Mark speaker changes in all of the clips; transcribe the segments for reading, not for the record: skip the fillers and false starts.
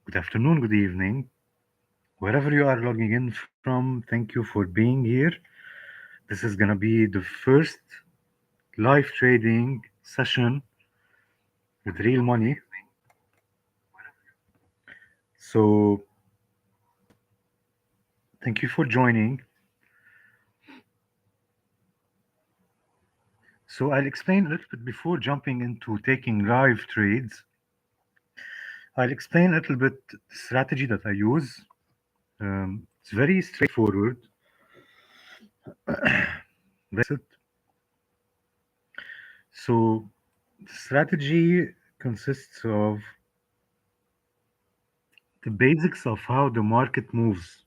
Speaker 1: good afternoon, good evening. Wherever you are logging in from, thank you for being here. This is going to be the first live trading session with real money. So, thank you for joining. So, I'll explain a little bit before jumping into taking live trades. I'll explain a little bit the strategy that I use. It's very straightforward. That's it. So, the strategy consists of the basics of how the market moves.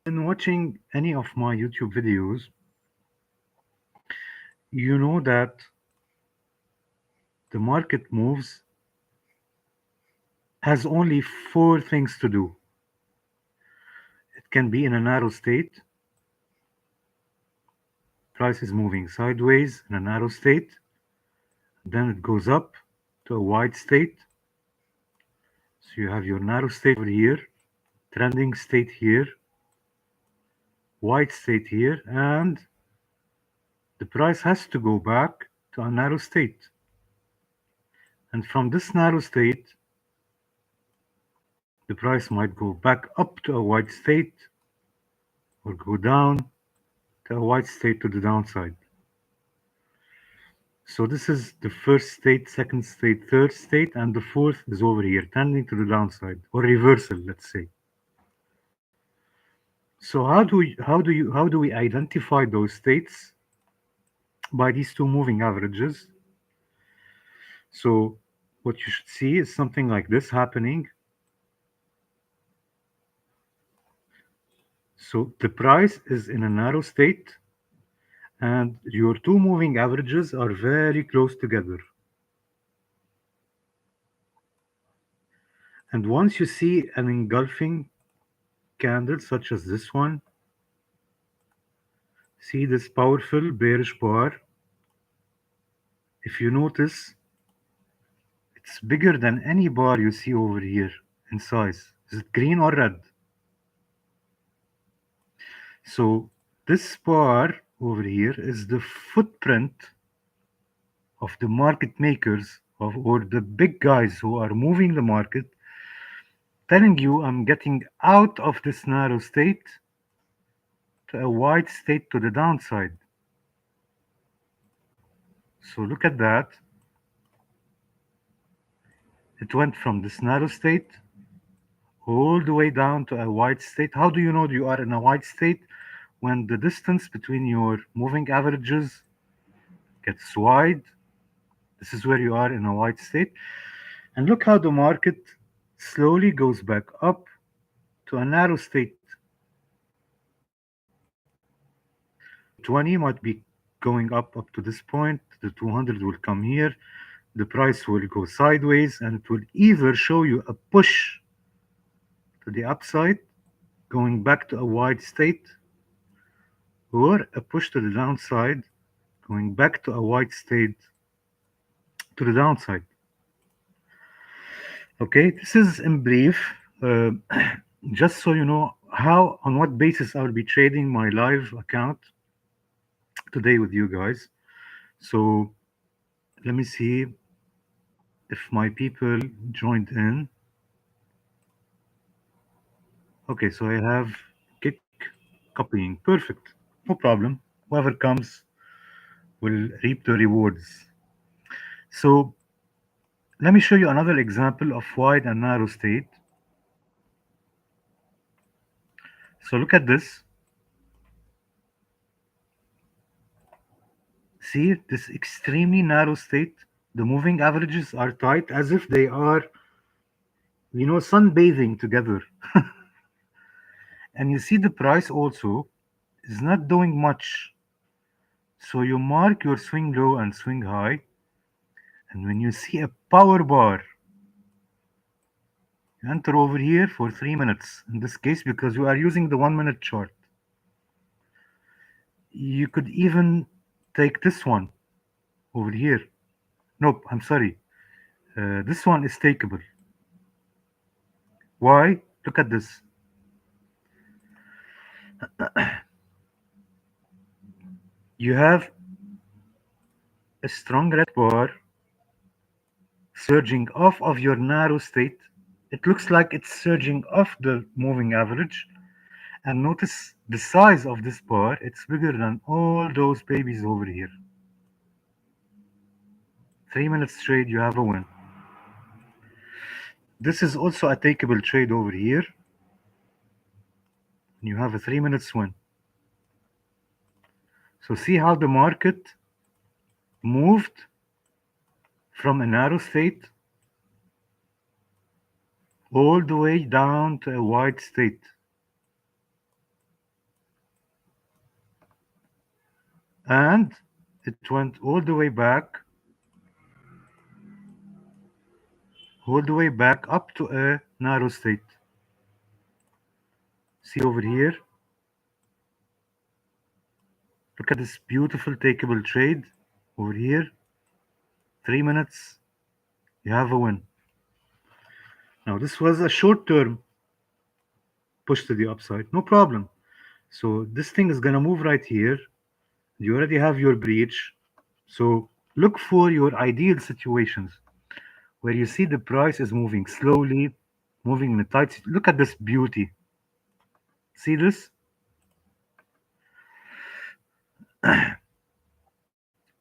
Speaker 1: When watching any of my YouTube videos, you know that the market moves has only four things to do. It can be in a narrow state, price is moving sideways in a narrow state, then it goes up to a wide state. So you have your narrow state over here, trending state here, wide state here, and the price has to go back to a narrow state. And from this narrow state, the price might go back up to a wide state or go down to a wide state to the downside. So this is the first state, second state, third state, and the fourth is over here, tending to the downside or reversal, let's say. So how do we identify those states? By these two moving averages. So what you should see is something like this happening. So the price is in a narrow state and your two moving averages are very close together. And once you see an engulfing candle such as this one, see this powerful bearish bar. If you notice, it's bigger than any bar you see over here in size. Is it green or red? So this bar over here is the footprint of the market makers or the big guys who are moving the market, telling you I'm getting out of this narrow state to a wide state to the downside. So look at that. It went from this narrow state all the way down to a wide state. How do you know you are in a wide state? When the distance between your moving averages gets wide, this is where you are in a wide state. And look how the market slowly goes back up to a narrow state. The 20 might be going up to this point. The 200 will come here. The price will go sideways and it will either show you a push to the upside, going back to a wide state, or a push to the downside, going back to a wide state to the downside. Okay, this is in brief, just so you know how, on what basis I will be trading my live account today with you guys. So let me see if my people joined in. Okay, so I have kick copying. Perfect. No problem. Whoever comes will reap the rewards. So let me show you another example of wide and narrow state. So look at this. See this extremely narrow state. The moving averages are tight as if they are, sunbathing together. And you see the price also is not doing much. So you mark your swing low and swing high. And when you see a power bar, you enter over here for 3 minutes in this case because you are using the 1 minute chart. You could even take this one over here. Nope, I'm sorry. This one is takeable. Why? Look at this. You have a strong red bar surging off of your narrow state. It looks like it's surging off the moving average. And notice the size of this bar, it's bigger than all those babies over here. 3 minutes trade, you have a win. This is also a takeable trade over here. And you have a 3 minutes win. So see how the market moved from a narrow state all the way down to a wide state. And it went all the way back up to a narrow state. See over here. Look at this beautiful takeable trade over here. 3 minutes, you have a win. Now this was a short term push to the upside, no problem. So this thing is gonna move right here. You already have your breach. So look for your ideal situations where you see the price is moving slowly, moving in a tight. Look at this beauty. See this?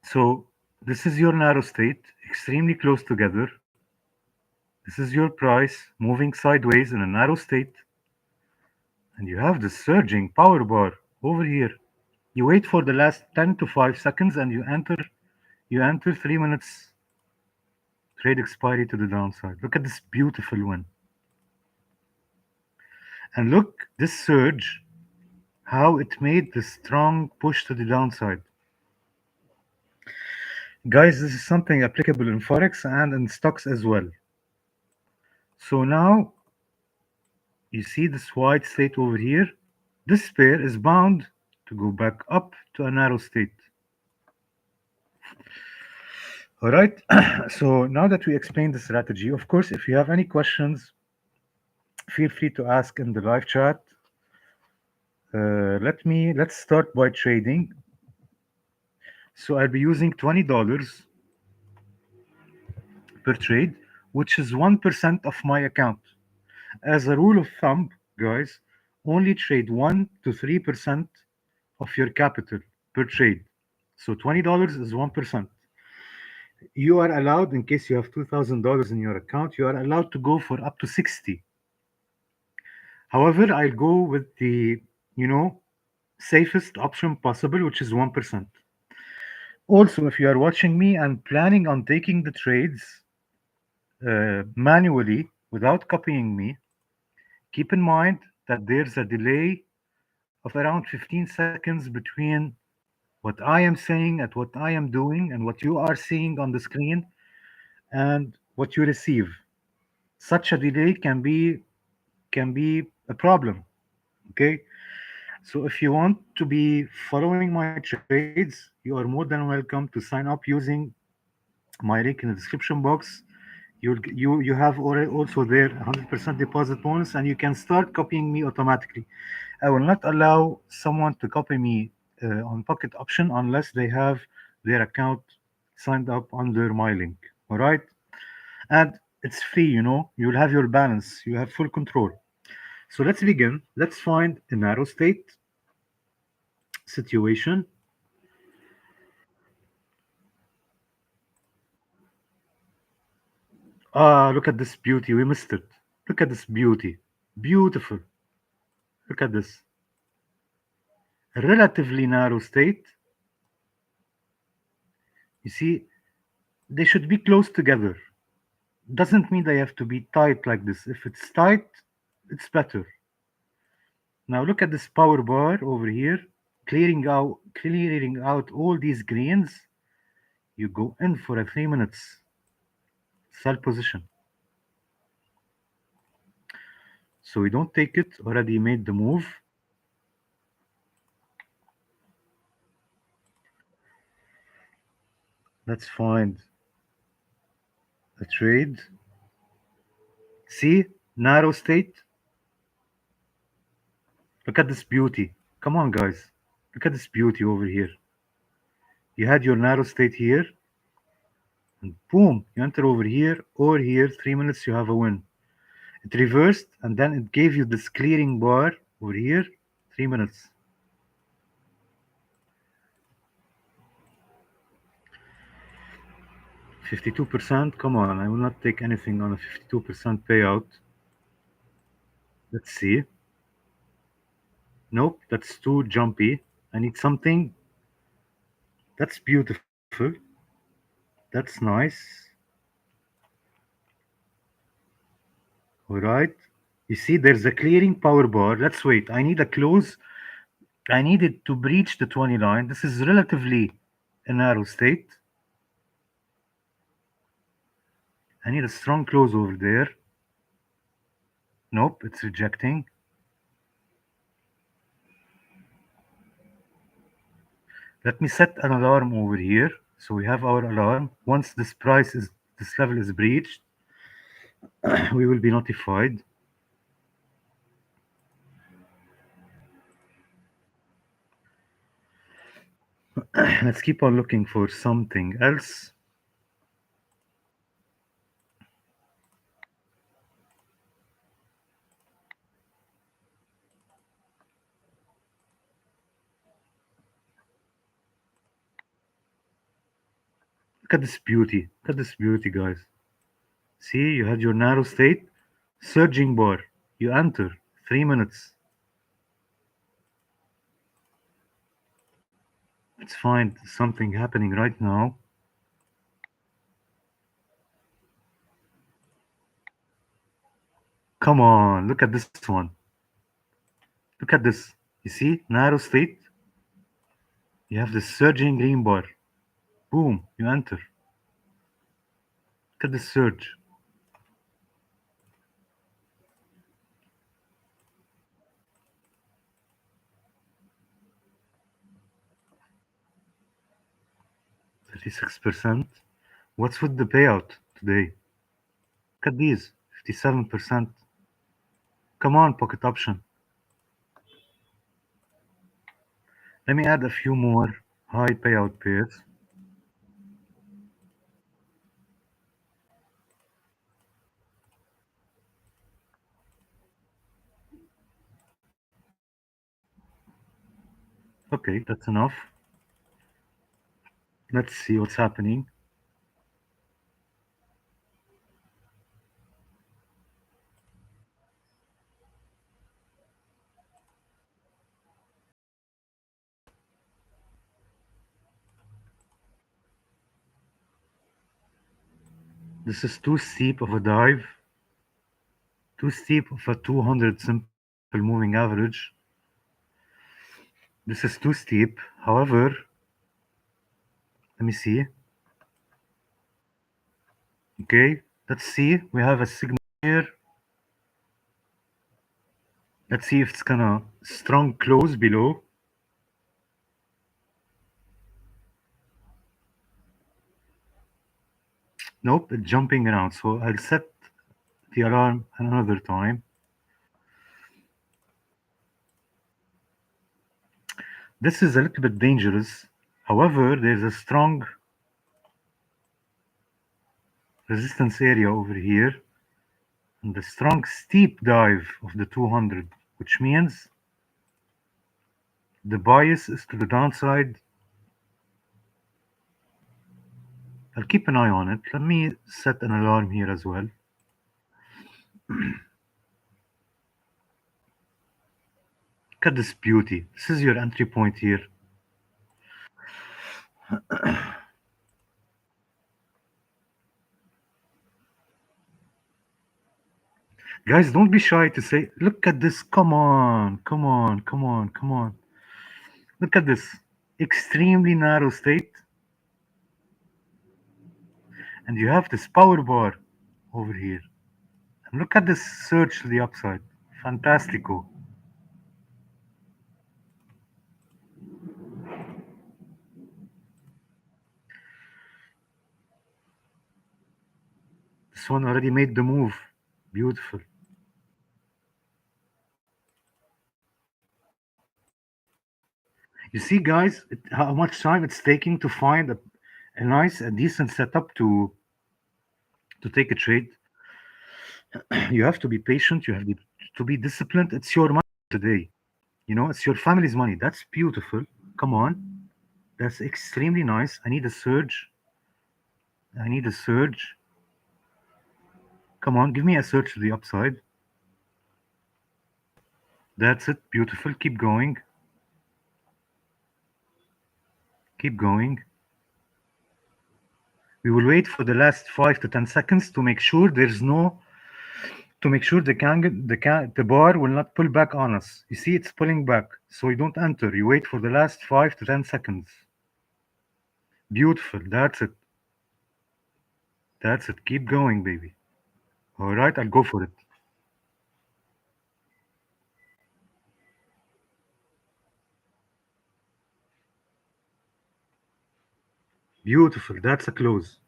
Speaker 1: So this is your narrow state, extremely close together. This is your price moving sideways in a narrow state. And you have the surging power bar over here. You wait for the last 10 to 5 seconds and you enter 3 minutes trade expiry to the downside. Look at this beautiful win. And look this surge, how it made the strong push to the downside. Guys, this is something applicable in Forex and in stocks as well. So now you see this wide state over here. This pair is bound to go back up to a narrow state. All right. So now that we explained the strategy, of course, if you have any questions, feel free to ask in the live chat. Let's start by trading. So I'll be using $20 per trade, which is 1% of my account. As a rule of thumb, guys, only trade 1 to 3% of your capital per trade. So $20 is 1%. You are allowed, in case you have $2,000 in your account, you are allowed to go for up to 60. However, I'll go with the, safest option possible, which is 1%. Also, if you are watching me and planning on taking the trades manually without copying me, keep in mind that there's a delay of around 15 seconds between what I am saying and what I am doing and what you are seeing on the screen and what you receive. Such a delay can be a problem. Okay. So if you want to be following my trades, you are more than welcome to sign up using my link in the description box. You have already also there 100% deposit bonus, and you can start copying me automatically. I will not allow someone to copy me on Pocket Option unless they have their account signed up under my link. All right, and it's free. You'll have your balance. You have full control. So let's begin. Let's find a narrow state situation. Ah, look at this beauty. We missed it. Look at this beauty. Beautiful. Look at this. A relatively narrow state. You see, they should be close together. Doesn't mean they have to be tight like this. If it's tight, it's better. Now look at this power bar over here, clearing out all these greens. You go in for a 3 minutes sell position. So we don't take it, already made the move. Let's find a the trade. See, narrow state. Look at this beauty. Come on, guys. Look at this beauty over here. You had your narrow state here, and boom, you enter over here or here. 3 minutes, you have a win. It reversed, and then it gave you this clearing bar over here. 3 minutes. 52%. Come on, I will not take anything on a 52% payout. Let's see. Nope, that's too jumpy. I need something. That's beautiful. That's nice. All right. You see, there's a clearing power bar. Let's wait. I need a close. I need it to breach the 20 line. This is relatively a narrow state. I need a strong close over there. Nope, it's rejecting. Let me set an alarm over here. So we have our alarm. Once this level is breached, we will be notified. Let's keep on looking for something else. Look at this beauty. Look at this beauty, guys. See, you had your narrow state, surging bar. You enter. 3 minutes. Let's find something happening right now. Come on, look at this one. Look at this. You see, narrow state. You have this surging green bar. Boom, you enter. Look at this surge. %36%. What's with the payout today? Look at these. 57%. Come on, pocket option. Let me add a few more high payout pairs. Okay, that's enough. Let's see what's happening. This is too steep of a dive. Too steep of a 200 simple moving average. This is too steep. However, let me see. Okay, let's see. We have a signal here. Let's see if it's gonna strong close below. Nope, it's jumping around. So I'll set the alarm another time. This is a little bit dangerous. However, there's a strong resistance area over here and the strong steep dive of the 200, which means the bias is to the downside. I'll keep an eye on it. Let me set an alarm here as well. Look at this beauty. This is your entry point here. Guys, don't be shy to say, look at this. Come on, come on, come on, come on. Look at this. Extremely narrow state. And you have this power bar over here. And look at this surge to the upside. Fantastico. This one already made the move. Beautiful. You see, guys, how much time it's taking to find a nice, a decent setup to take a trade. You have to be patient. You have to be disciplined. It's your money today. It's your family's money. That's beautiful. Come on. That's extremely nice. I need a surge. I need a surge. Come on, give me a surge to the upside. That's it. Beautiful. Keep going. Keep going. We will wait for the last 5 to 10 seconds to make sure the bar will not pull back on us. You see, it's pulling back, so you don't enter. You wait for the last 5 to 10 seconds. Beautiful. That's it. That's it. Keep going, baby. All right, I'll go for it. Beautiful. That's a close.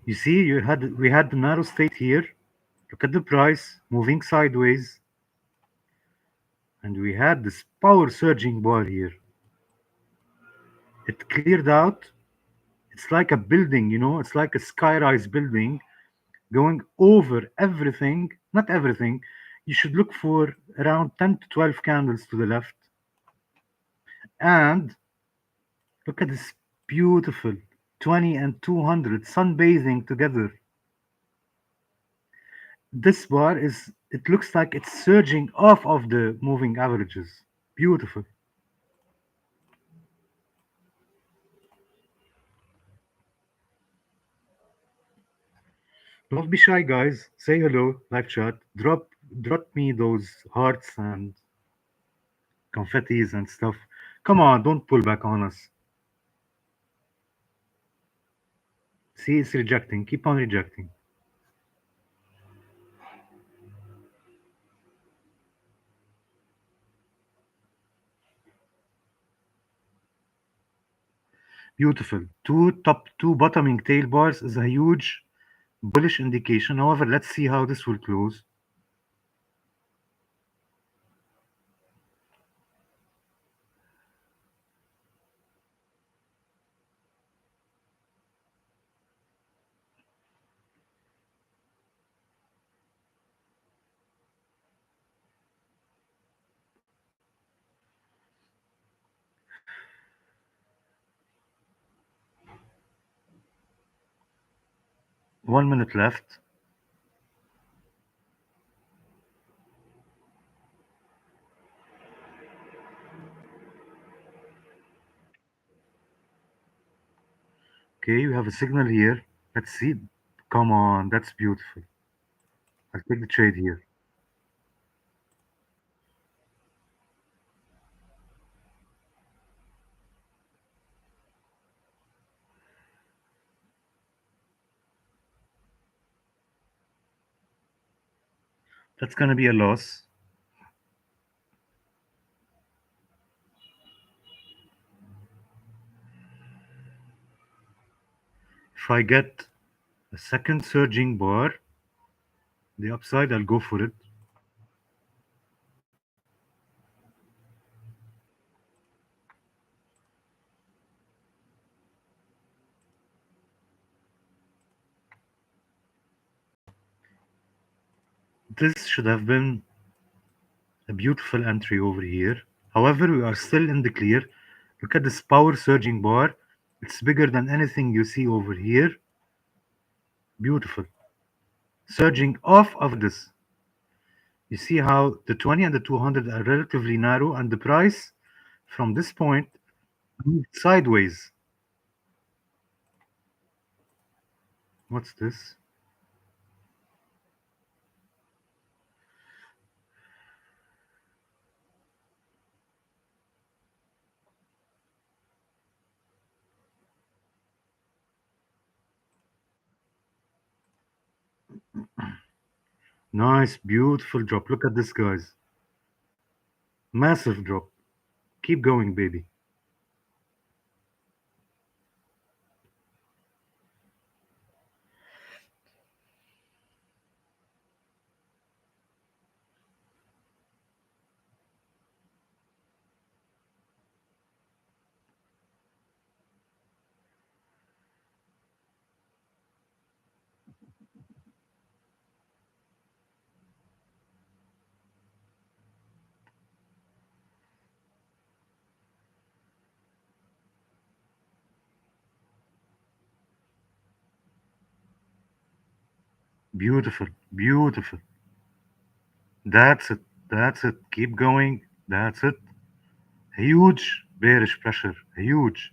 Speaker 1: You see, we had the narrow state here. Look at the price moving sideways, and we had this power surging bar here. It cleared out. It's like a building, it's like a skyrise building going over everything. Not everything. You should look for around 10 to 12 candles to the left. And look at this beautiful 20 and 200 sunbathing together. This bar it looks like it's surging off of the moving averages. Beautiful. Don't be shy, guys. Say hello, live chat. Drop me those hearts and confettis and stuff. Come on, don't pull back on us. See, it's rejecting. Keep on rejecting. Beautiful. Two bottoming tail bars is a huge bullish indication. However, let's see how this will close. One minute left. Okay, we have a signal here. Let's see. Come on, that's beautiful. I'll take the trade here. That's gonna be a loss. If I get a second surging bar, the upside, I'll go for it. This should have been a beautiful entry over here. However, we are still in the clear. Look at this power surging bar. It's bigger than anything you see over here. Beautiful. Surging off of this. You see how the 20 and the 200 are relatively narrow, and the price from this point moved sideways. What's this? Nice, beautiful drop. Look at this, guys. Massive drop. Keep going, baby. Beautiful, beautiful. That's it. That's it. Keep going. That's it. Huge bearish pressure. Huge.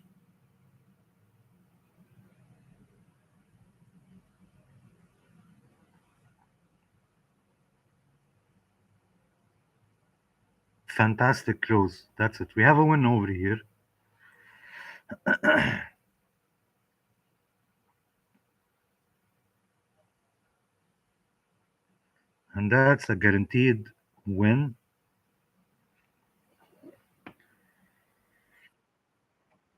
Speaker 1: Fantastic close. That's it. We have a win over here. And that's a guaranteed win.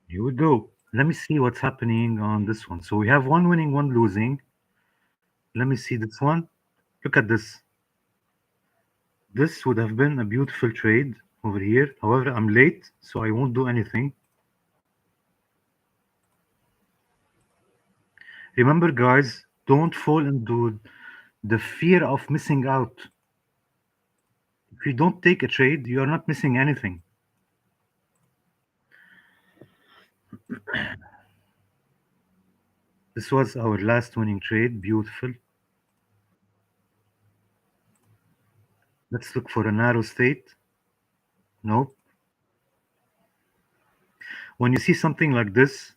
Speaker 1: Here we go. Let me see what's happening on this one. So we have one winning, one losing. Let me see this one. Look at this. This would have been a beautiful trade over here. However, I'm late, so I won't do anything. Remember, guys, don't fall into the fear of missing out. If you don't take a trade, you are not missing anything. This was our last winning trade. Beautiful. Let's look for a narrow state. Nope. When you see something like this,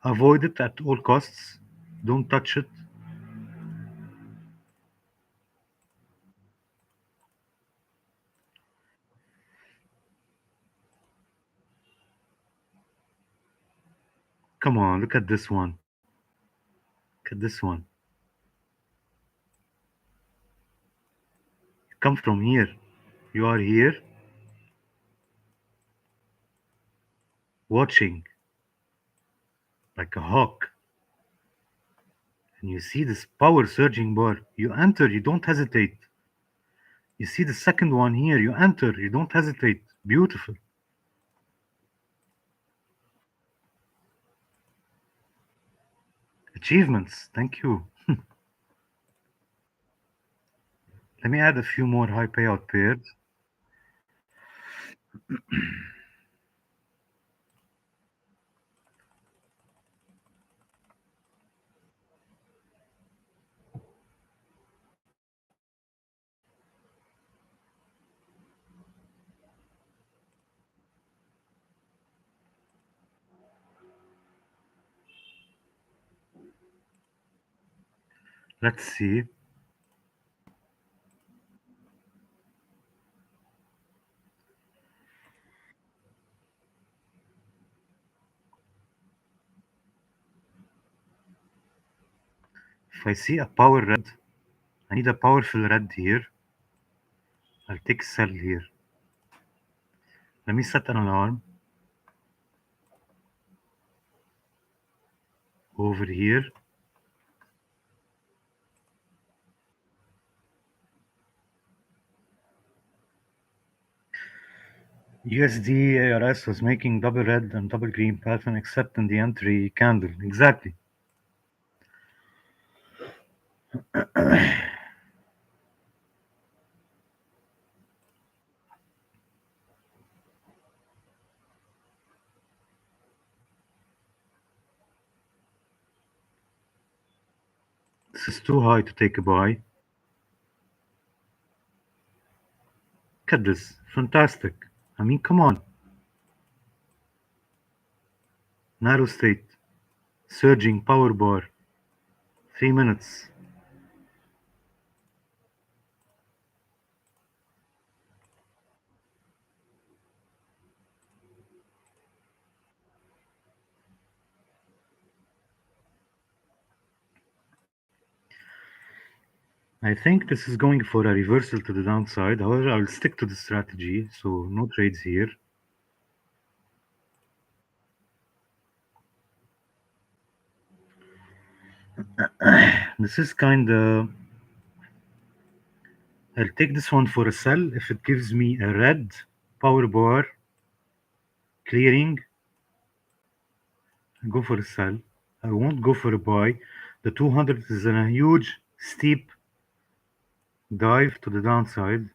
Speaker 1: avoid it at all costs. Don't touch it. Come on, look at this one. Look at this one. Come from here. You are here watching like a hawk. And you see this power surging bar. You enter, you don't hesitate. You see the second one here. You enter, you don't hesitate. Beautiful. Achievements. Thank you. Let me add a few more high payout pairs. Let's see. If I see a power red, I need a powerful red here. I'll take sell here. Let me set an alarm over here. USD ARS was making double red and double green pattern except in the entry candle. Exactly. This is too high to take a buy. Look at this. Fantastic. I mean, come on. Narrow state. Surging power bar. 3 minutes. I think this is going for a reversal to the downside. However, I'll stick to the strategy, so no trades here. This is kind of... I'll take this one for a sell if it gives me a red power bar clearing. I'll go for a sell. I won't go for a buy. The 200 is in a huge, steep dive to the downside.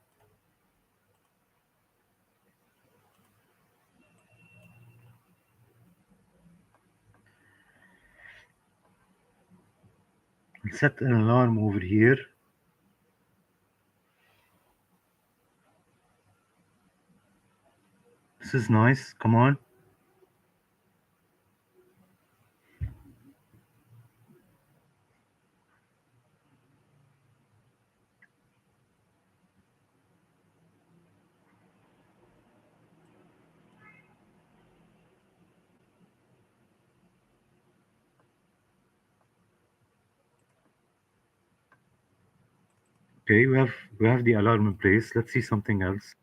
Speaker 1: I'll set an alarm over here. This is nice. Come on. Okay, we have the alarm in place. Let's see something else.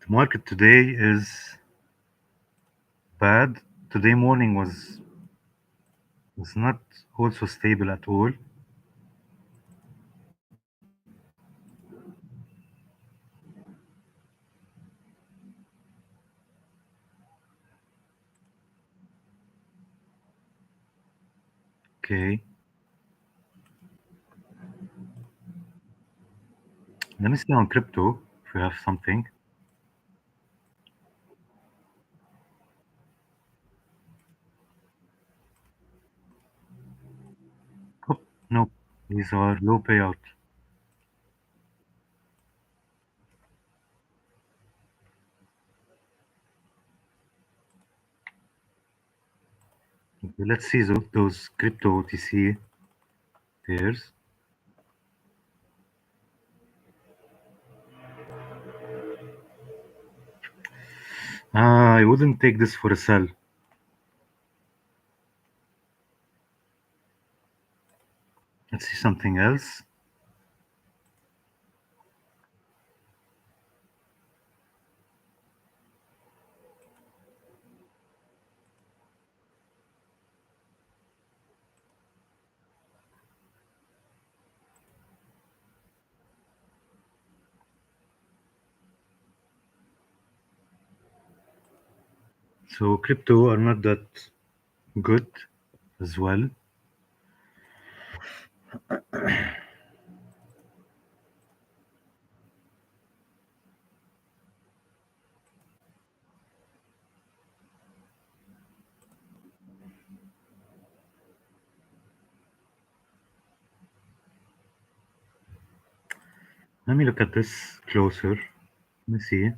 Speaker 1: The market today is bad. Today morning was not also stable at all. Okay, let me see on crypto if we have something. Oh, no, these are low payout. Okay, let's see those crypto OTC pairs. I wouldn't take this for a sell. Let's see something else. So crypto are not that good as well. Let me look at this closer. Let me see.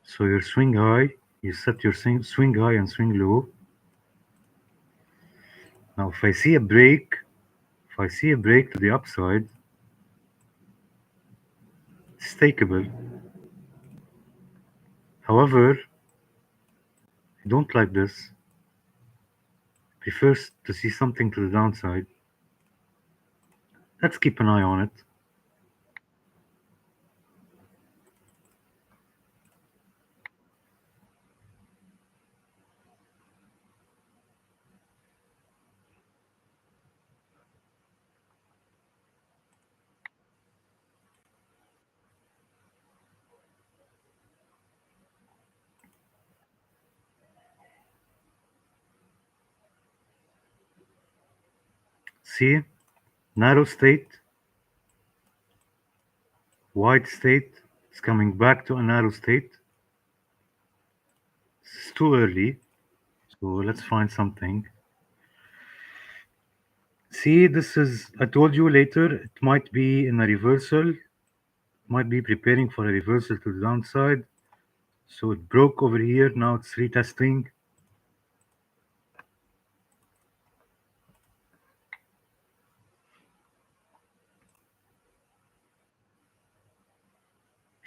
Speaker 1: So your swing high, you set your swing high and swing low. Now if I see a break, to the upside, it's takeable. However, I don't like this. Prefers to see something to the downside. Let's keep an eye on it. See, narrow state, wide state, It's coming back to a narrow state. It's too early, so let's find something. See, this is, I told you later, it might be in a reversal, might be preparing for a reversal to the downside. So it broke over here, now it's retesting.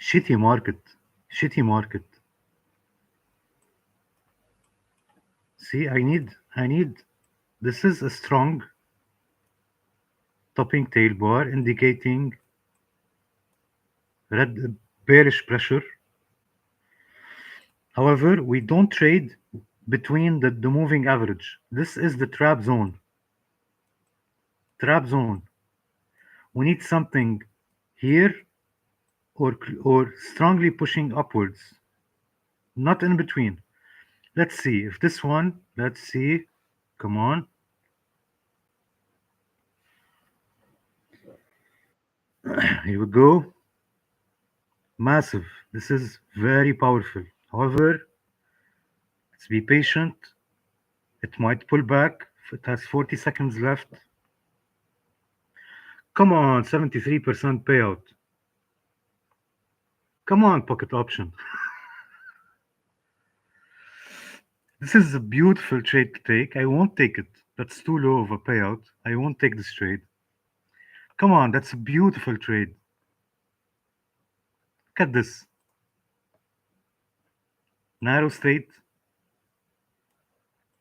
Speaker 1: Shitty market, shitty market. See, I need, this is a strong topping tail bar indicating red bearish pressure. However, we don't trade between the moving average. This is the trap zone. Trap zone. We need something here or strongly pushing upwards, not in between. Let's see if this one, let's see, come on. Here we go. Massive. This is very powerful. However, let's be patient. It might pull back. It has 40 seconds left. Come on, 73% payout. Come on, pocket option. This is a beautiful trade to take. I won't take it. That's too low of a payout. I won't take this trade. Come on, that's a beautiful trade. Look at this. Narrow state.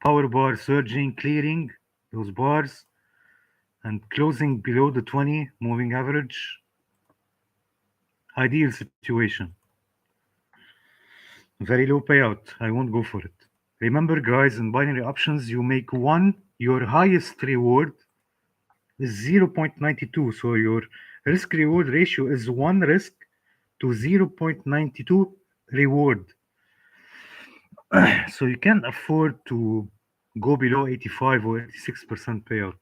Speaker 1: Power bar surging, clearing those bars and closing below the 20 moving average. Ideal situation. Very low payout. I won't go for it. Remember, guys, in binary options, you make one, your highest reward is 0.92. So your risk reward ratio is one risk to 0.92 reward. So you can't afford to go below 85 or 86% payout.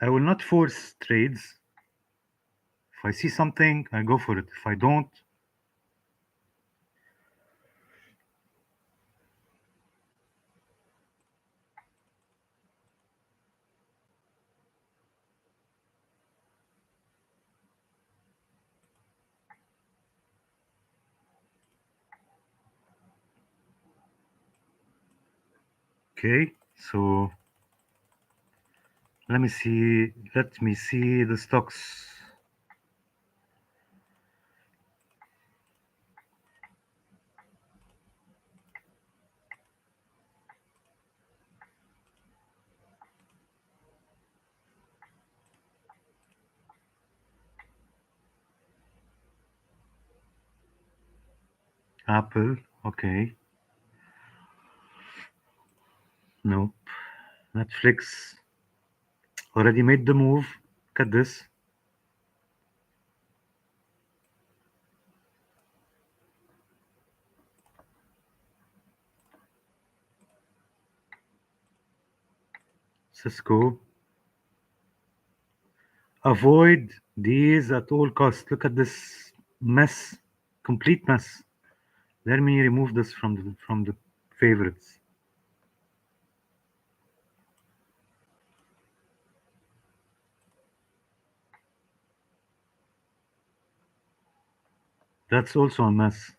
Speaker 1: I will not force trades. If I see something, I go for it. If I don't, okay. So let me see the stocks. Apple, okay. Nope. Netflix already made the move. Look at this. Cisco. Avoid these at all costs. Look at this mess, complete mess. Let me remove this from the favorites. That's also a mess.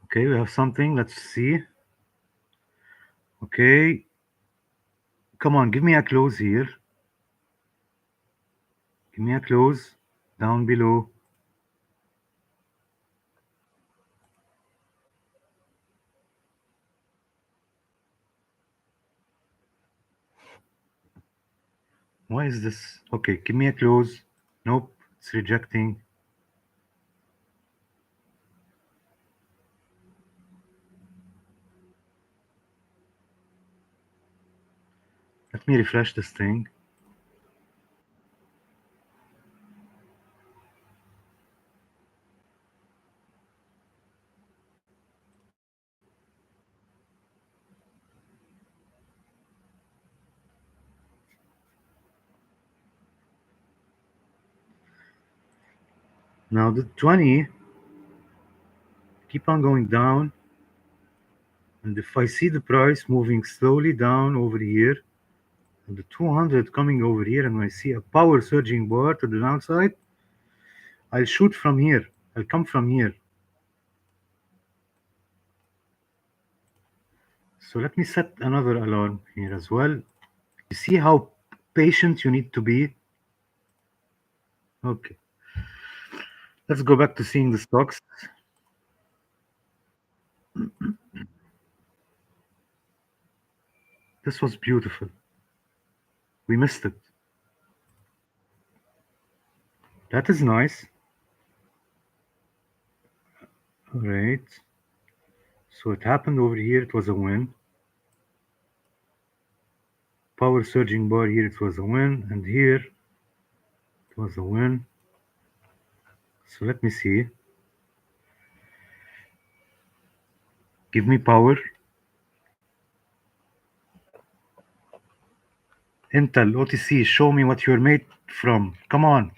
Speaker 1: Okay, we have something. Let's see. Okay. Come on, give me a close here. Give me a close down below. Why is this? Okay, give me a close. Nope, it's rejecting. Let me refresh this thing. Now the 20 keep on going down, and if I see the price moving slowly down over here, and the 200 coming over here, and I see a power surging bar to the downside, I'll shoot from here. I'll come from here. So let me set another alarm here as well. You see how patient you need to be? Okay. Let's go back to seeing the stocks. This was beautiful. We missed it. That is nice. All right. So it happened over here. It was a win. Power surging bar here. It was a win. And here it was a win. So let me see. Give me power. Intel, OTC, show me what you're made from. Come on.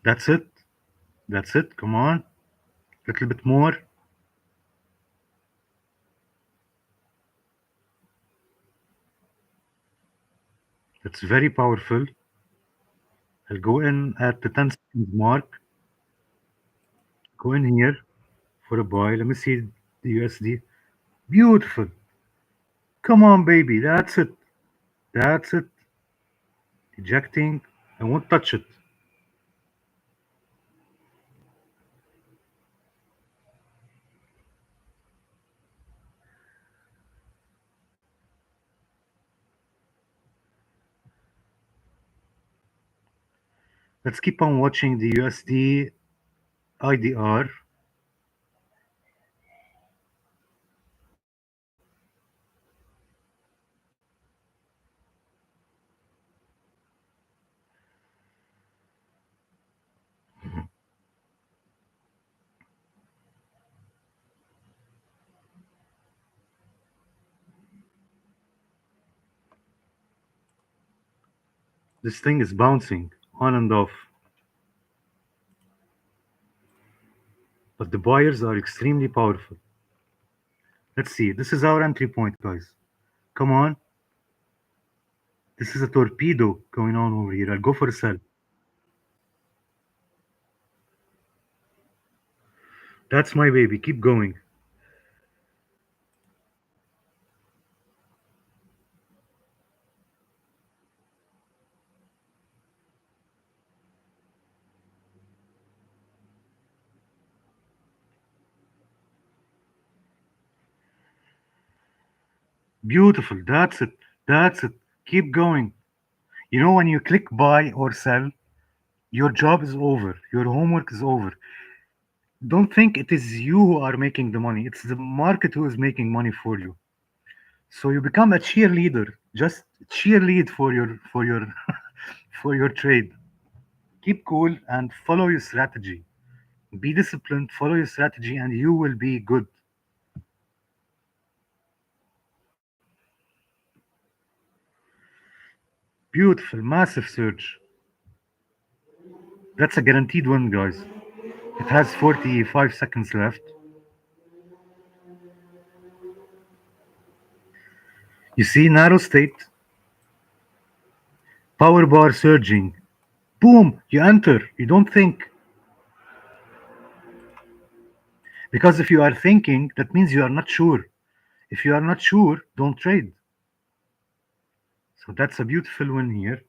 Speaker 1: That's it. That's it. Come on. A little bit more. That's very powerful. I'll go in at the 10 seconds mark. Go in here for a buy. Let me see the USD. Beautiful. Come on, baby. That's it. That's it. Ejecting. I won't touch it. Let's keep on watching the USD IDR. This thing is bouncing on and off. But the buyers are extremely powerful. Let's see. This is our entry point, guys. Come on. This is a torpedo going on over here. I'll go for a sell. That's my baby. Keep going. Beautiful. That's it. That's it. Keep going. You know, when you click buy or sell, your job is over. Your homework is over. Don't think it is you who are making the money. It's the market who is making money for you. So you become a cheerleader. Just cheerlead for your for your trade. Keep cool and follow your strategy. Be disciplined, follow your strategy, and you will be good. Beautiful, massive surge. That's a guaranteed win, guys. It has 45 seconds left. You see, narrow state, power bar surging. Boom, you enter. You don't think. Because if you are thinking, that means you are not sure. If you are not sure, don't trade. So that's a beautiful win here.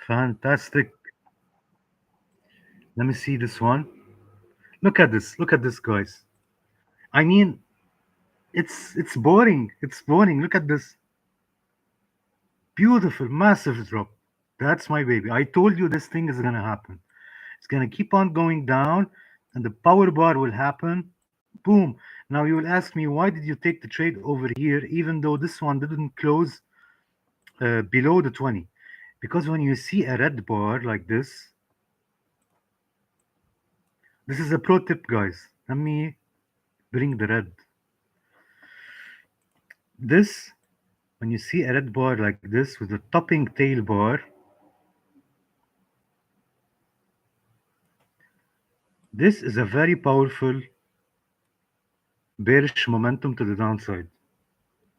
Speaker 1: Fantastic. Let me see this one. Look at this. Look at this, guys. I mean, it's boring. It's boring. Look at this. Beautiful, massive drop. That's my baby. I told you this thing is gonna happen. It's gonna keep on going down. and the power bar will happen. Boom. Now you will ask me, why did you take the trade over here, even though this one didn't close below the 20? Because when you see a red bar like this is a pro tip, guys. Let me bring the red. This, when you see a red bar like this with a topping tail bar, this is a very powerful bearish momentum to the downside.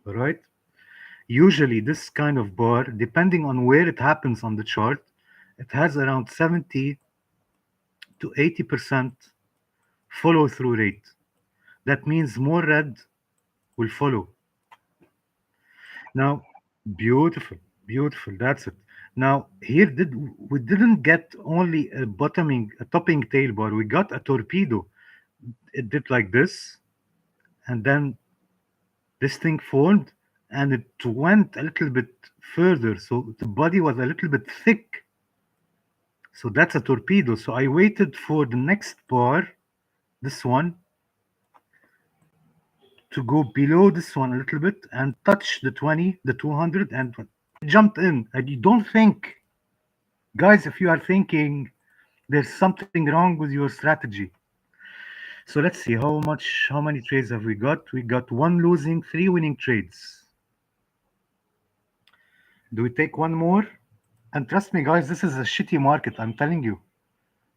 Speaker 1: All right. Usually, this kind of bar, depending on where it happens on the chart, it has around 70 to 80% follow through rate. That means more red will follow. Now, beautiful, beautiful. That's it. Now, here we didn't get only a topping tail bar. We got a torpedo. It did like this, and then this thing formed, and it went a little bit further. So the body was a little bit thick. So that's a torpedo. So I waited for the next bar, this one, to go below this one a little bit and touch the 20, the 200, and jumped in. And you don't think, guys, if you are thinking there's something wrong with your strategy. So let's see how many trades have we got? We got one losing, three winning trades. Do we take one more? And trust me, guys, this is a shitty market. I'm telling you.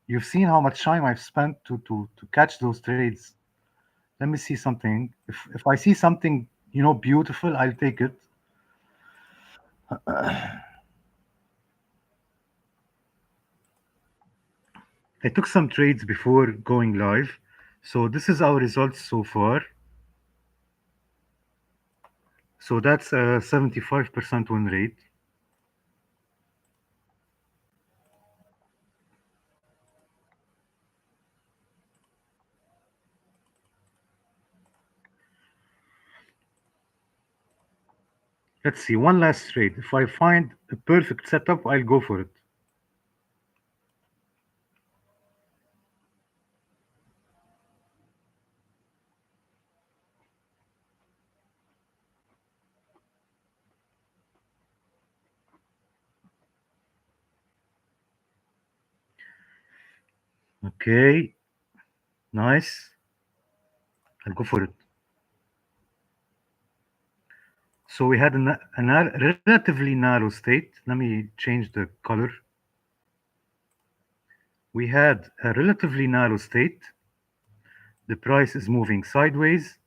Speaker 1: You've seen how much time I've spent to catch those trades. Let me see something. If I see something, beautiful, I'll take it. I took some trades before going live. So this is our results so far. So that's a 75% win rate. Let's see, one last trade. If I find a perfect setup, I'll go for it. Okay, nice. I'll go for it. So we had a relatively narrow state. Let me change the color. We had a relatively narrow state. The price is moving sideways.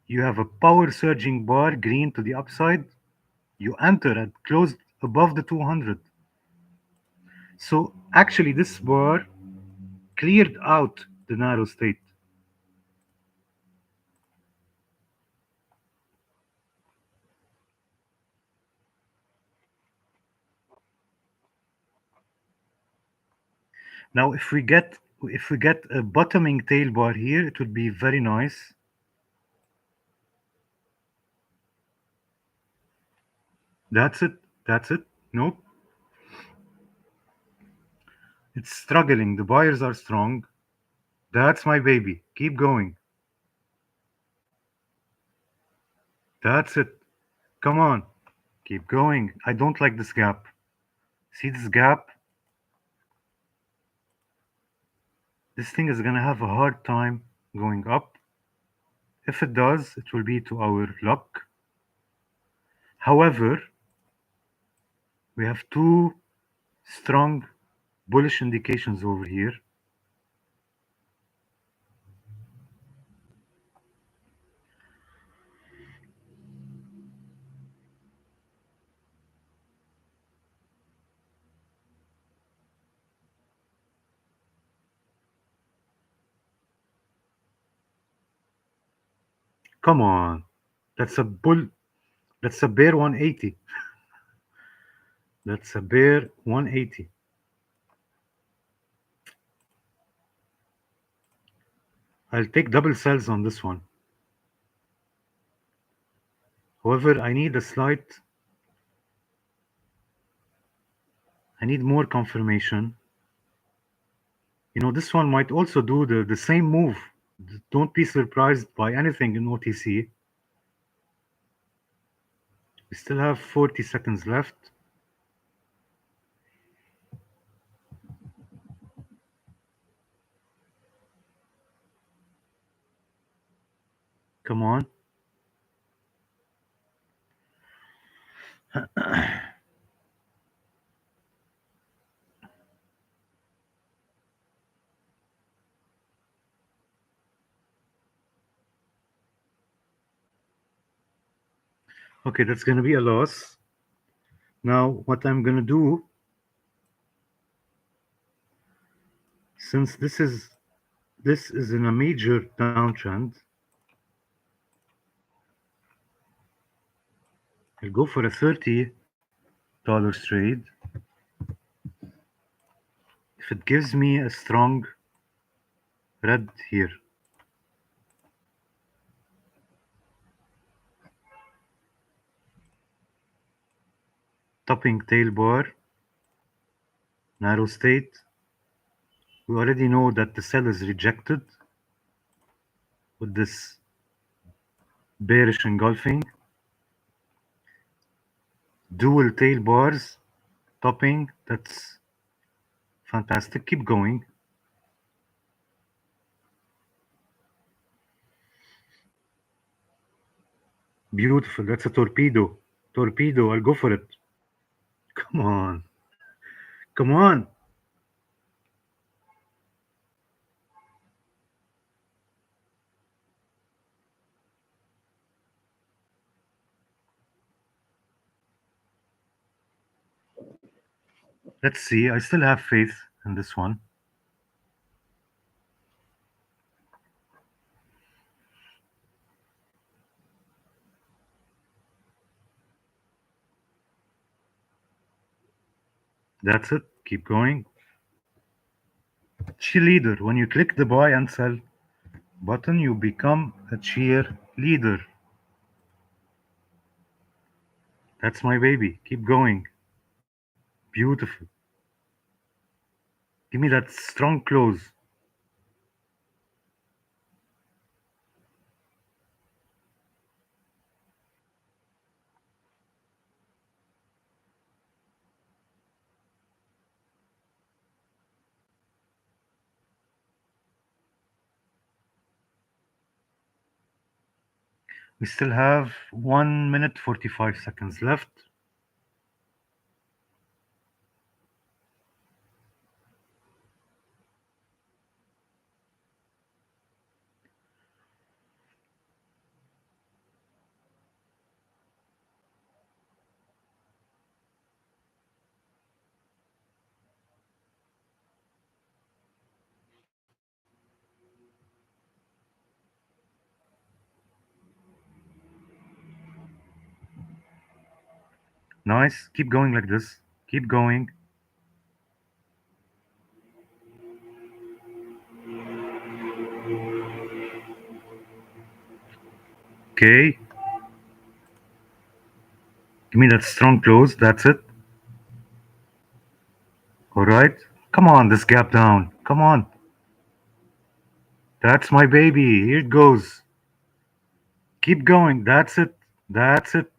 Speaker 1: You have a power surging bar, green to the upside. You enter and closed above the 200. So actually, this bar cleared out the narrow state. Now, if we get a bottoming tail bar here, it would be very nice. That's it. That's it. Nope. It's struggling. The buyers are strong. That's my baby. Keep going. That's it. Come on. Keep going. I don't like this gap. See this gap? This thing is going to have a hard time going up. If it does, it will be to our luck. However, we have two strong bullish indications over here. Come on. That's a bull. That's a bear 180. That's a bear 180. I'll take double sells on this one. However, I need more confirmation. You know, this one might also do the same move. Don't be surprised by anything in OTC. We still have 40 seconds left. Come on. Okay, that's going to be a loss. Now, what I'm going to do, since this is in a major downtrend, I'll go for a $30 trade. If it gives me a strong red here, topping tail bar, narrow state, we already know that the sell is rejected with this bearish engulfing. Dual tail bars, topping, that's fantastic. Keep going. Beautiful. That's a torpedo. Torpedo. I'll go for it. Come on. Come on. Let's see. I still have faith in this one. That's it. Keep going. Cheerleader. When you click the buy and sell button, you become a cheerleader. That's my baby. Keep going. Beautiful. Give me that strong close. We still have 1 minute 45 seconds left. Nice. Keep going like this. Keep going. Okay. Give me that strong close. That's it. All right. Come on, this gap down. Come on. That's my baby. Here it goes. Keep going. That's it. That's it.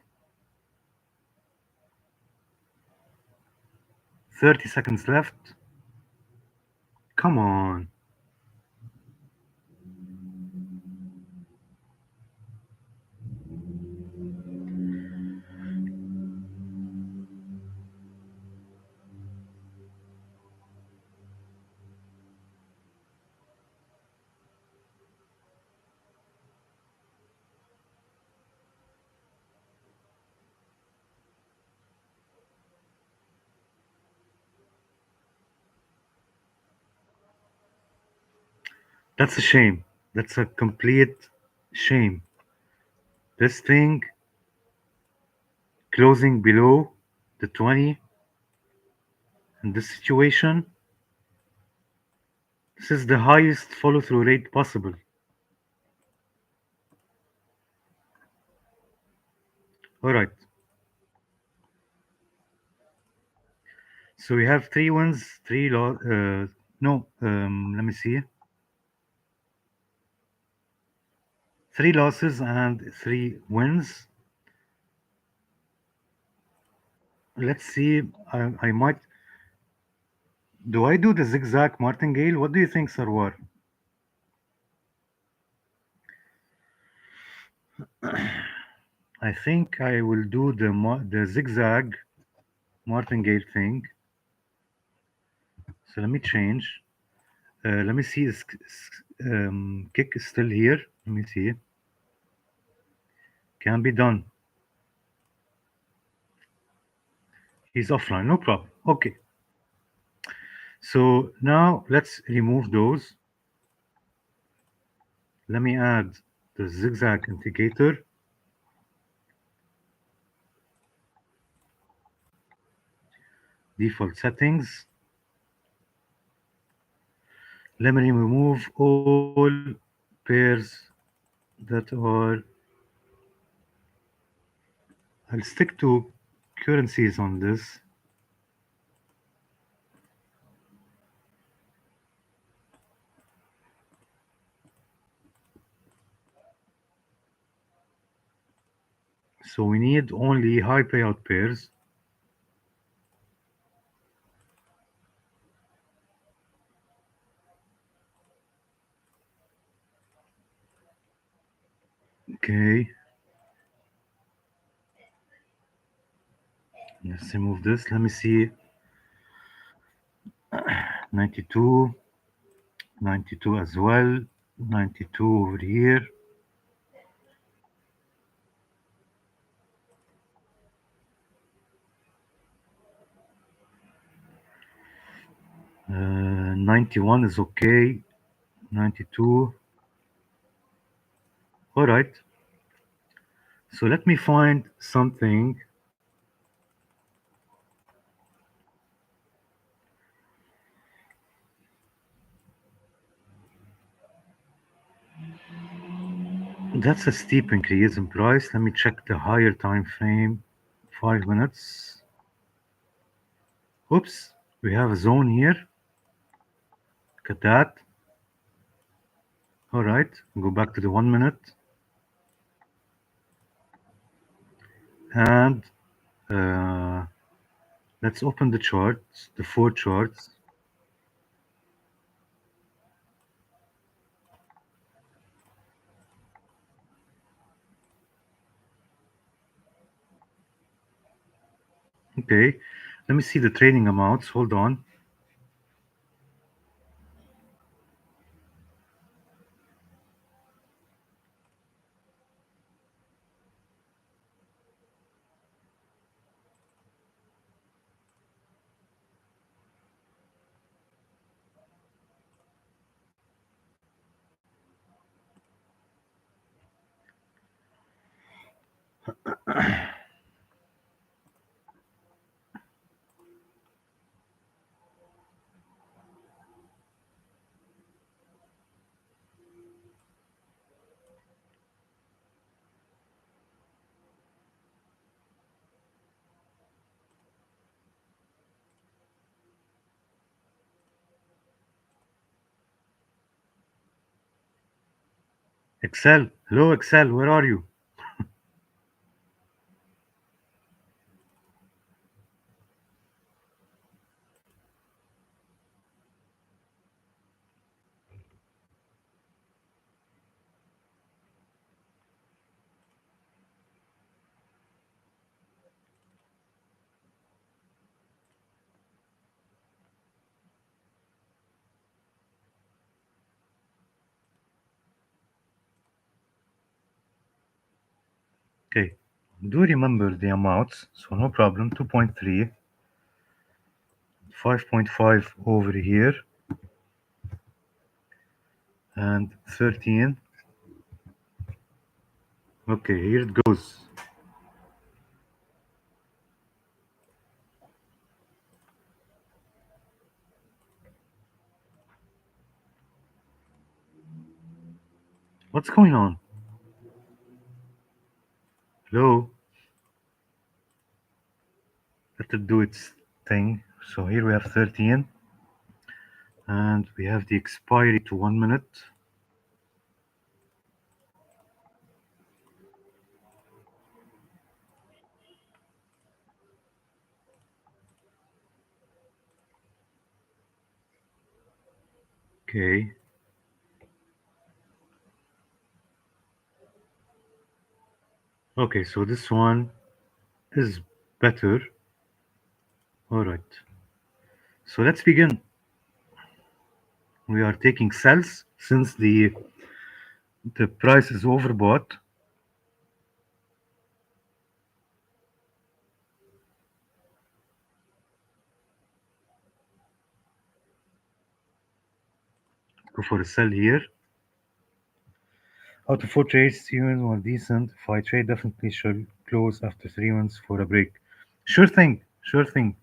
Speaker 1: 30 seconds left. Come on. That's a shame. That's a complete shame. This thing closing below the 20 in this situation. This is the highest follow through rate possible. All right. So we have 3 wins, 3 No, let me see. 3 losses and 3 wins. Let's see. I might. Do I do the zigzag martingale? What do you think, Sarwar? I think I will do the zigzag martingale thing. So let me change. Let me see. Kick is still here. Let me see. Can be done. He's offline. No problem. Okay. So now let's remove those. Let me add the zigzag indicator. Default settings. Let me remove all pairs that are. I'll stick to currencies on this. So we need only high payout pairs. Okay. Let's remove this. Let me see. 92, 92 as well. 92 over here. Uh, 91 is okay. 92. All right. So let me find something. That's a steep increase in price. Let me check the higher time frame. 5 minutes. Oops, we have a zone here. Look at that. All right, go back to the 1 minute. And let's open the charts, the 4 charts. Okay, let me see the trading amounts. Hold on. Excel. Hello, Excel. Where are you? Okay, do remember the amounts, so no problem. 2.3, 5.5 over here, and 13. Okay, here it goes. What's going on? Hello? Let it do its thing. So here we have 13. And we have the expiry to 1 minute. Okay. Okay, so this one is better. All right. So let's begin. We are taking cells since the price is overbought. Go for a sell here. Out of 4 trades, even one decent. If I trade, definitely should close after 3 months for a break. Sure thing. Sure thing.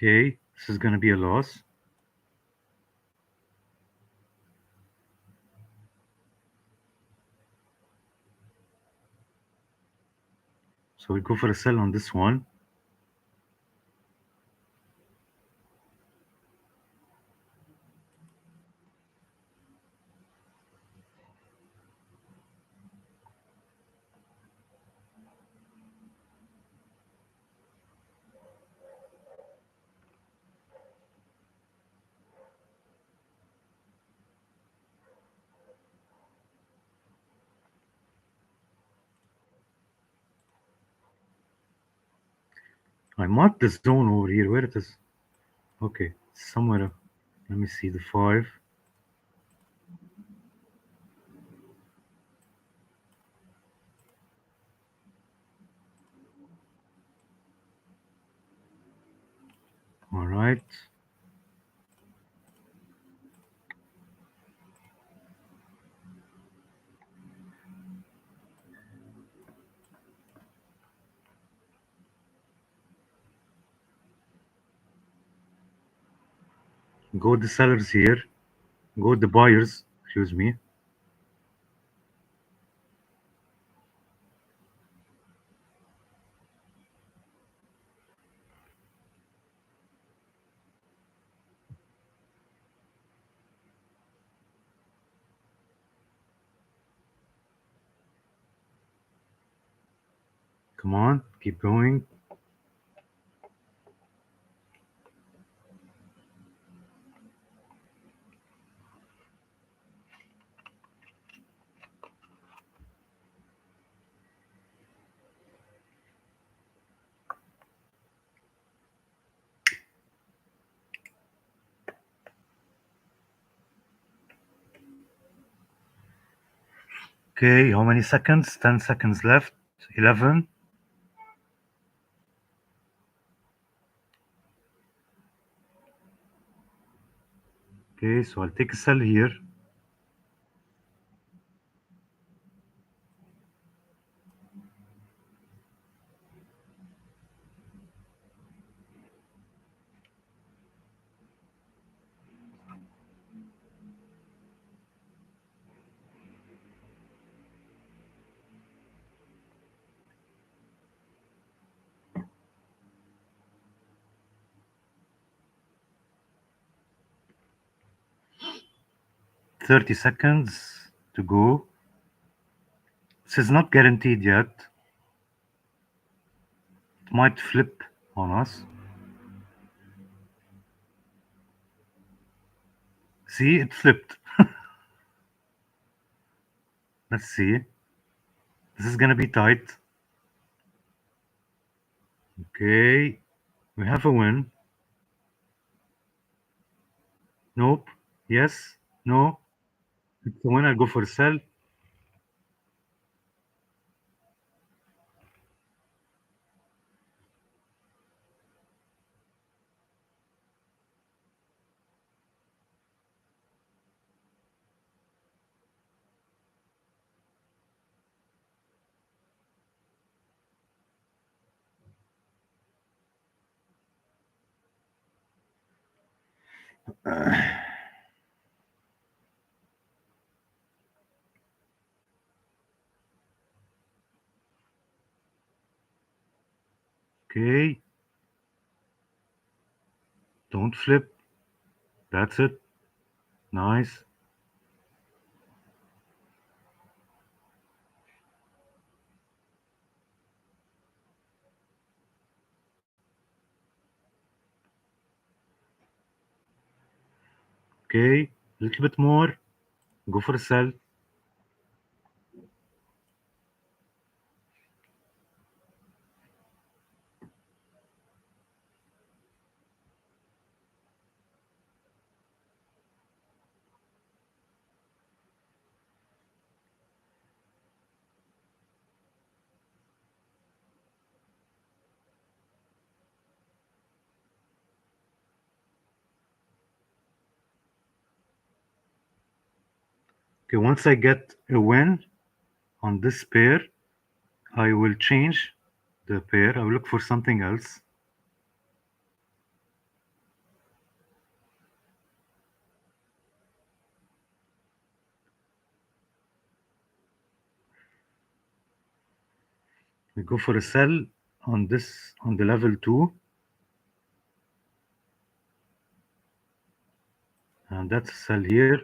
Speaker 1: Okay, this is gonna be a loss. So we go for a sell on this one. I marked the zone over here. Where it is? Okay, somewhere. Let me see the 5. All right. Go the sellers here. Go the buyers. Excuse me. Come on, keep going. Okay, how many seconds? 10 seconds left. 11. Okay, so I'll take a sell here. Thirty seconds to go. This is not guaranteed yet. It might flip on us. See, it flipped. Let's see. This is gonna be tight. Okay, we have a win. Nope. Yes. No. It's a win. I go for a sell. Okay, don't flip. That's it. Nice. Okay, a little bit more. Go for a sell. Okay, once I get a win on this pair, I will change the pair. I will look for something else. We go for a sell on this, on the level 2, and that's a sell here.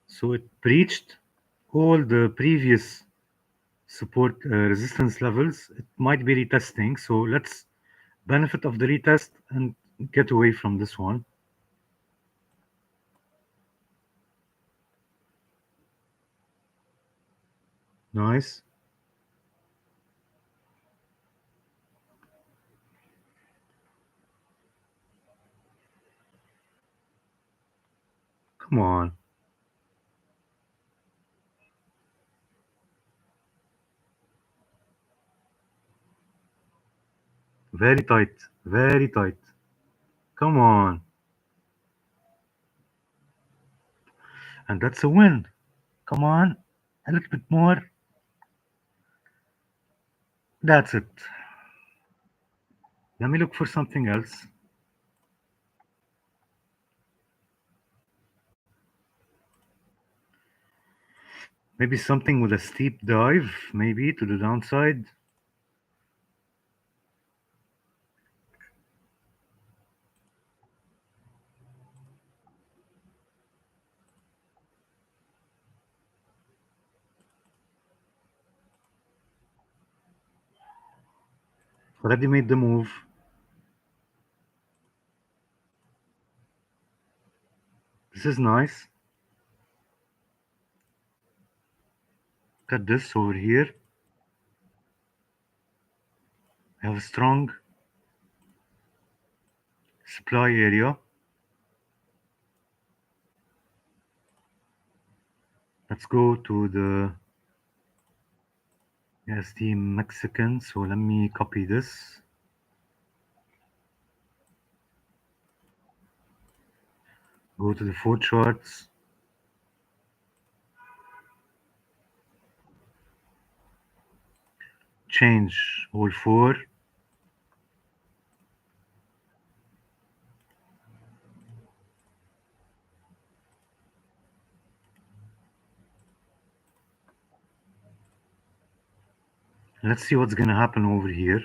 Speaker 1: So it breached all the previous support resistance levels. It might be retesting, so let's benefit of the retest and get away from this one. Nice. Come on. Very tight. Very tight. Come on. And that's a win. Come on. A little bit more. That's it. Let me look for something else. Maybe something with a steep dive, maybe to the downside. Already made the move. This is nice. Cut this over here. We have a strong supply area. Let's go to the SD Mexican. So let me copy this. Go to the 4 charts. Change all 4. Let's see what's gonna happen over here.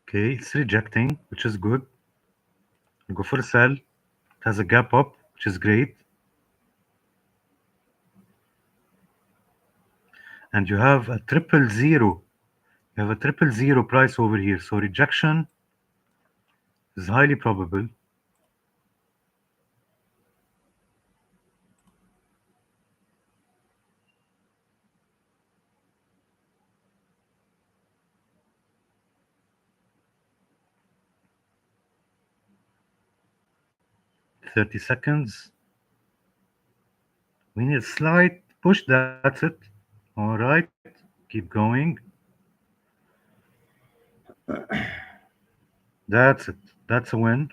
Speaker 1: Okay, it's rejecting, which is good. Go for a sell. It has a gap up, which is great. And you have a 000. You have a 000 price over here. So rejection is highly probable. 30 seconds. We need a slight push. That's it. All right. Keep going. That's it. That's a win.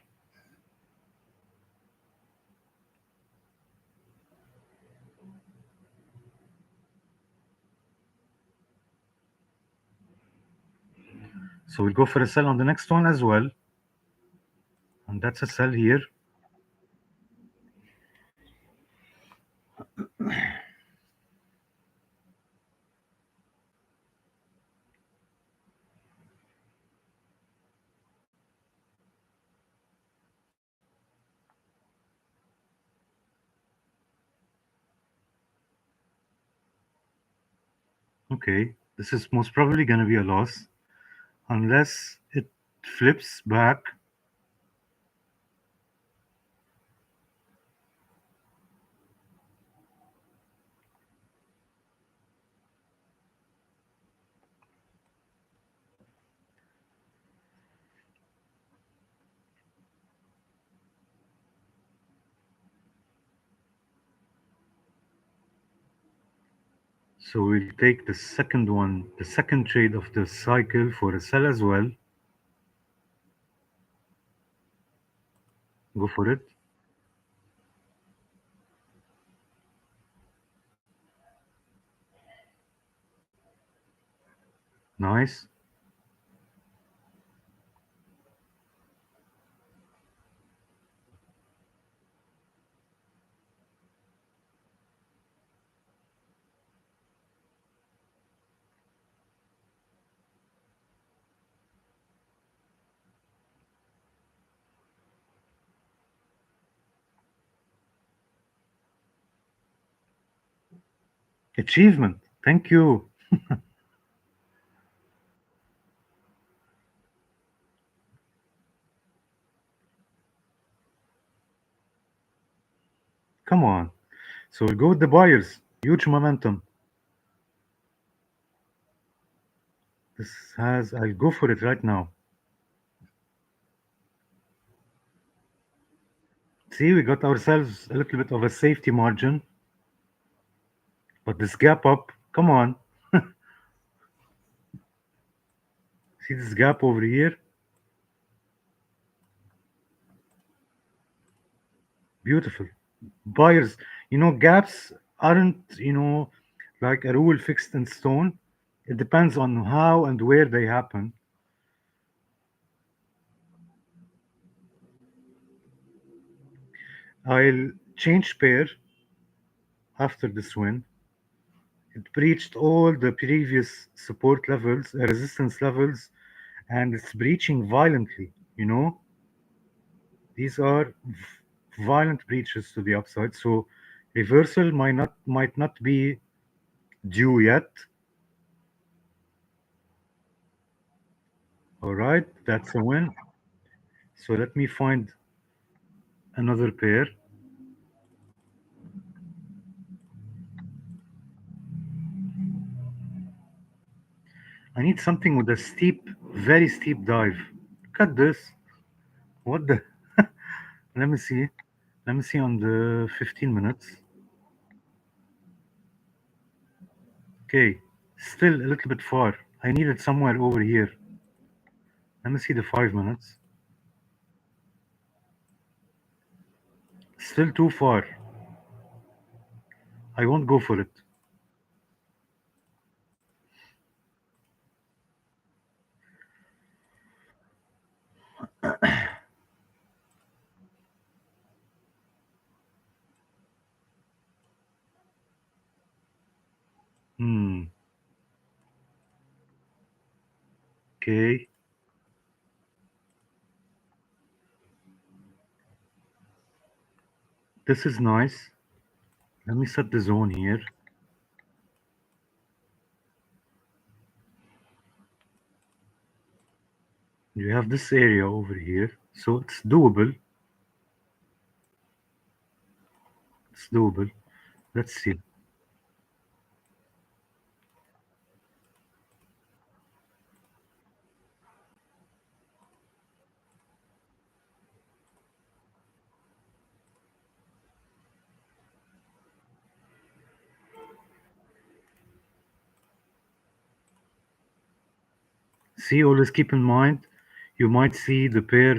Speaker 1: So we'll go for a sell on the next one as well. And that's a sell here. Okay. This is most probably going to be a loss unless it flips back. So we'll take the second one, the second trade of the cycle for a sell as well. Go for it. Nice. Achievement. Thank you. Come on. So we'll go with the buyers. Huge momentum. This has, I'll go for it right now. See, we got ourselves a little bit of a safety margin. But this gap up, come on. See this gap over here? Beautiful. Buyers, gaps aren't, like a rule fixed in stone. It depends on how and where they happen. I'll change pair after this win. It breached all the previous support levels, resistance levels, and it's breaching violently. These are violent breaches to the upside. So reversal might not be due yet. All right, that's a win. So let me find another pair. I need something with a steep, very steep dive. Look at this. What the? Let me see. Let me see on the 15 minutes. Okay, still a little bit far. I need it somewhere over here. Let me see the 5 minutes. Still too far. I won't go for it. Hmm. Okay. This is nice. Let me set the zone here. You have this area over here, so it's doable. It's doable. Let's see. See, always keep in mind, you might see the pair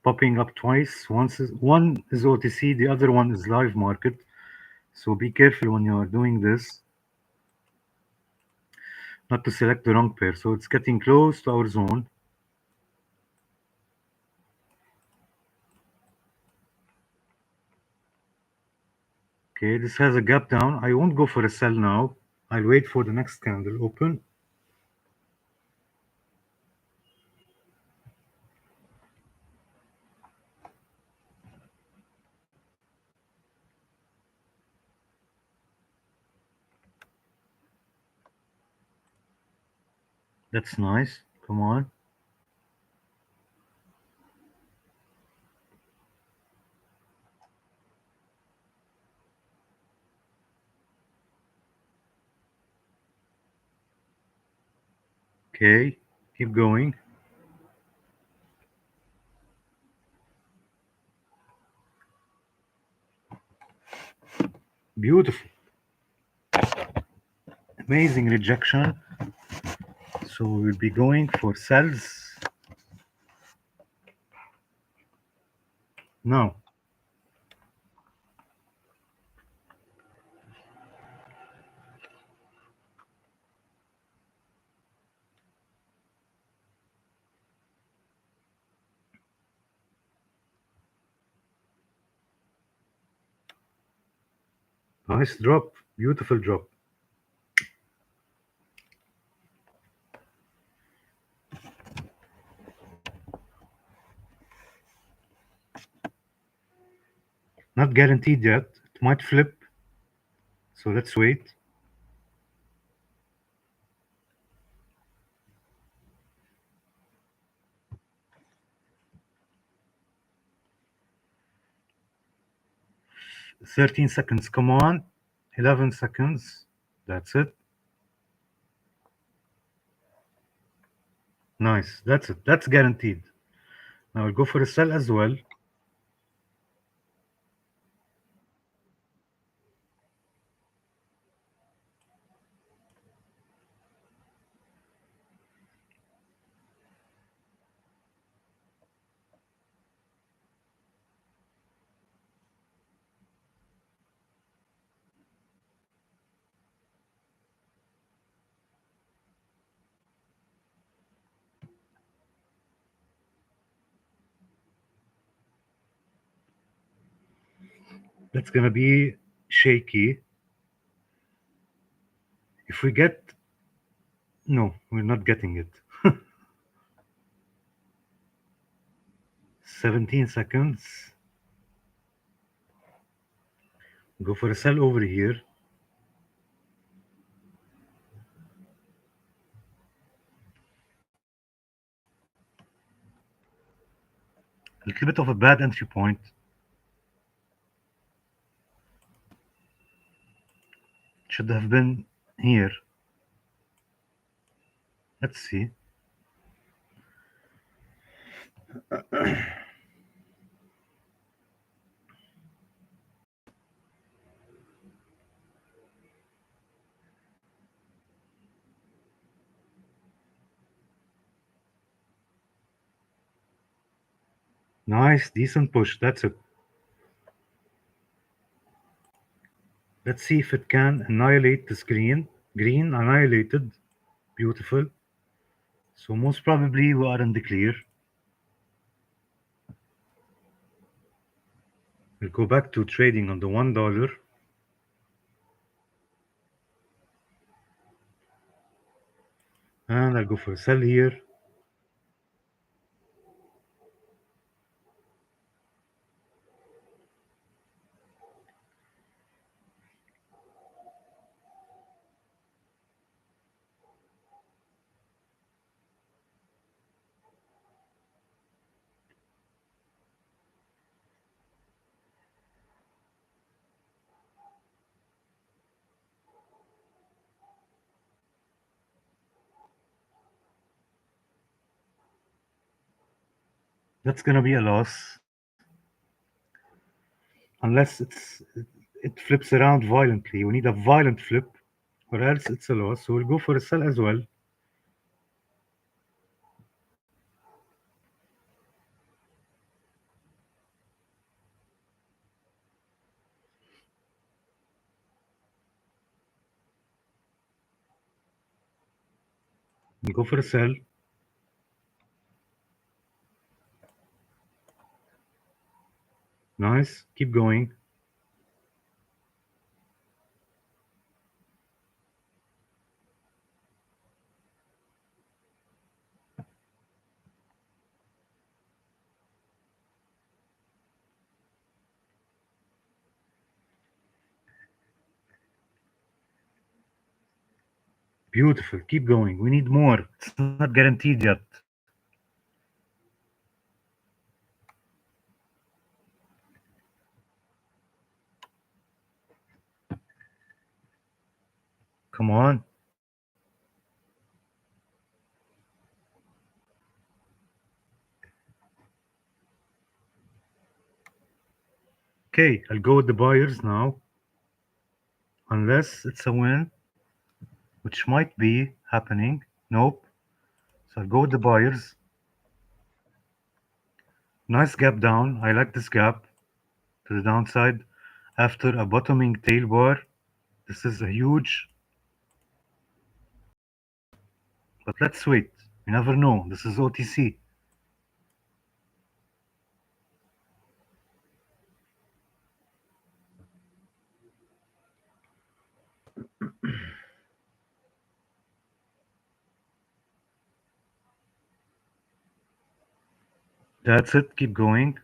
Speaker 1: popping up twice. One is OTC, the other one is live market. So be careful when you are doing this, not to select the wrong pair. So it's getting close to our zone. Okay, this has a gap down. I won't go for a sell now. I'll wait for the next candle open. That's nice. Come on. Okay, keep going. Beautiful. Amazing rejection. So we'll be going for sells now. Nice drop. Beautiful drop. Not guaranteed yet. It might flip. So let's wait. Thirteen seconds. Come on. 11 seconds. That's it. Nice. That's it. That's guaranteed. Now I'll go for a sell as well. That's gonna be shaky. If we get, no, we're not getting it. 17 seconds. Go for a sell over here. A little bit of a bad entry point. Should have been here. Let's see. Nice, decent push. That's it. Let's see if it can annihilate this green. Green annihilated. Beautiful. So most probably we are in the clear. We'll go back to trading on the $1. And I'll go for a sell here. That's gonna be a loss. Unless it flips around violently. We need a violent flip, or else it's a loss. So we'll go for a sell as well. Go for a sell. Nice. Keep going. Beautiful. Keep going. We need more. It's not guaranteed yet. Come on. Okay, I'll go with the buyers now. Unless it's a win, which might be happening. Nope. So I'll go with the buyers. Nice gap down. I like this gap to the downside after a bottoming tail bar. This is a huge, but let's wait. You never know. This is OTC. That's it. Keep going.